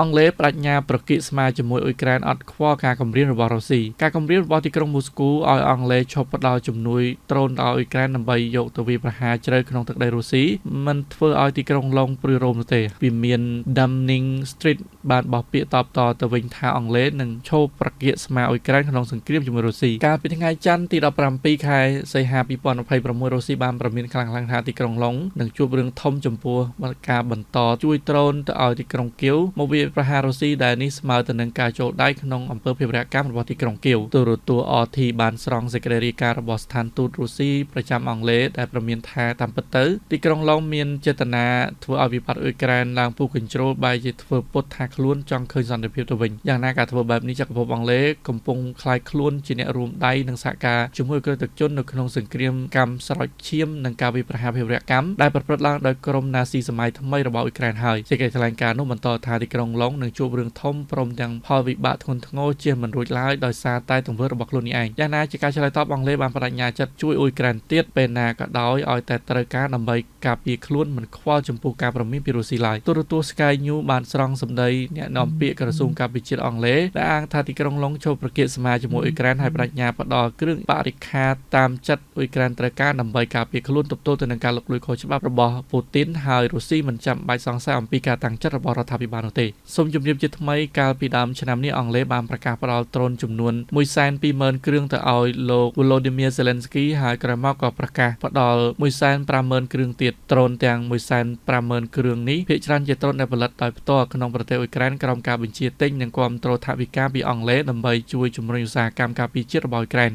អង់គ្លេសបដិញ្ញាប្រគិស្មាជាមួយអ៊ុយក្រែនអត់ខ្វល់ការគម្រាមរបស់រុស្ស៊ីការគម្រាមរបស់ទីក្រុងមូស្គូឲ្យអង់គ្លេសឈប់ផ្ដល់ជំនួយដ្រូនដល់អ៊ុយក្រែនដើម្បីយកទៅវាយប្រហារជ្រៅក្នុងទឹកដីរុស្ស៊ីមិនធ្វើឲ្យទីក្រុងឡុងព្រួយរោមនោះទេវាមាន Downing Street បានបោះពាក្យតបតទៅវិញថាអង់គ្លេសនឹងឈប់ប្រគិស្មាអ៊ុយក្រែនក្នុងសង្គ្រាមជាមួយរុស្ស៊ីកាលពីថ្ងៃច័ន្ទទី17ខែសីហា2026រុស្ស៊ីបានប្រមានខ្លាំងៗថាទីក្រុងឡុងនឹងជួបរឿងធំចំពោះការបន្តជួយដ្រូនទៅឲ្យទីក្រុងគៀវមកវាយប្រហាររុស្ស៊ីដែលនេះស្មើទៅនឹងការចូលដៃក្នុងអំពើភេរវកម្មរបស់ទីក្រុងគៀវទូរទស្សន៍ RT បានស្រង់សេចក្តីរាយការណ៍របស់ស្ថានទូតរុស្ស៊ីប្រចាំអង់គ្លេសដែលប្រមានថាតាមពិតទៅទីក្រុងឡុងមានចេតនាធ្វើឲ្យវិបត្តិអ៊ុយក្រែនឡើងពុះកញ្ជ្រោលបែរជាធ្វើពុតថាខ្លួនចង់ឃើញសន្តិភាពទៅវិញយ៉ាងណាការធ្វើបែបនេះចក្រភពអង់គ្លេសកំពុងคล้ายខ្លួនជាអ្នករួមដៃនឹងសហការជាមួយក្រុមទឹកជននៅក្នុងសង្គ្រាមកម្មស្រោចឈាមនិងការវាយប្រហារភេរវកម្មដែលប្រព្រឹត្តឡើងដោយក្រុមណាស៊ីសម័យថ្មីរបស់អ៊ុយក្រែនហើយសេចក្តីថ្លែងការណ៍នោះបន្តថាទីក្រុងឡុងនឹងជួបរឿងធំព្រមទាំងផលវិបាកធ្ងន់ធ្ងរជាមិនរួចឡើយដោយសារតែទង្វើរបស់ខ្លួននេះឯងយ៉ាងណាជាការឆ្លើយតបអង់គ្លេសបានបដិញ្ញាចិត្តជួយអ៊ុយក្រែនទៀតពេលណាក៏ដោយឲ្យតែត្រូវការដើម្បីការពារខ្លួនមិនខ្វល់ចំពោះការប្រមានពីរុស្ស៊ីឡើយទូរទស្សន៍ Sky News បានស្រង់សម្ដីអ្នកនាំពាក្យក្រសួងការពារជាតិអង់គ្លេសដែលអាងថាទីក្រុងឡុងចូលប្រគិស្មាជាមួយអ៊ុយក្រែនហើយបដិញ្ញាផ្ដល់គ្រឿងបរិក្ខារតាមចិត្តអ៊ុយក្រែនត្រូវការដើម្បីការពារខ្លួនទប់ទល់ទៅនឹងការលុកលុយខុសច្បាប់របស់ពូទីនហើយរុស្ស៊ីមិនចាំបាច់សង្ស័យអំពីការតាំងចិត្តរបស់រដ្ឋាភិបាលនោះទេសូមជម្រាបជាថ្មីកាលពីដើមឆ្នាំនេះអង់គ្លេសបានប្រកាសផ្ដល់ដ្រូនចំនួន 120,000 គ្រឿងទៅឲ្យលោក Volodymyr Zelensky ហើយក្រោយមកក៏ប្រកាសផ្ដល់ 150,000 គ្រឿងទៀតដ្រូនទាំង 150,000 គ្រឿងនេះភាគច្រើនជាដ្រូនដែលផលិតដោយផ្ទាល់ក្នុងប្រទេសអ៊ុយក្រែនក្រោមការបញ្ជាទិញនិងគាំទ្រថវិកាពីអង់គ្លេសដើម្បីជួយជំរុញឧស្សាហកម្មការពារជាតិរបស់អ៊ុយក្រែន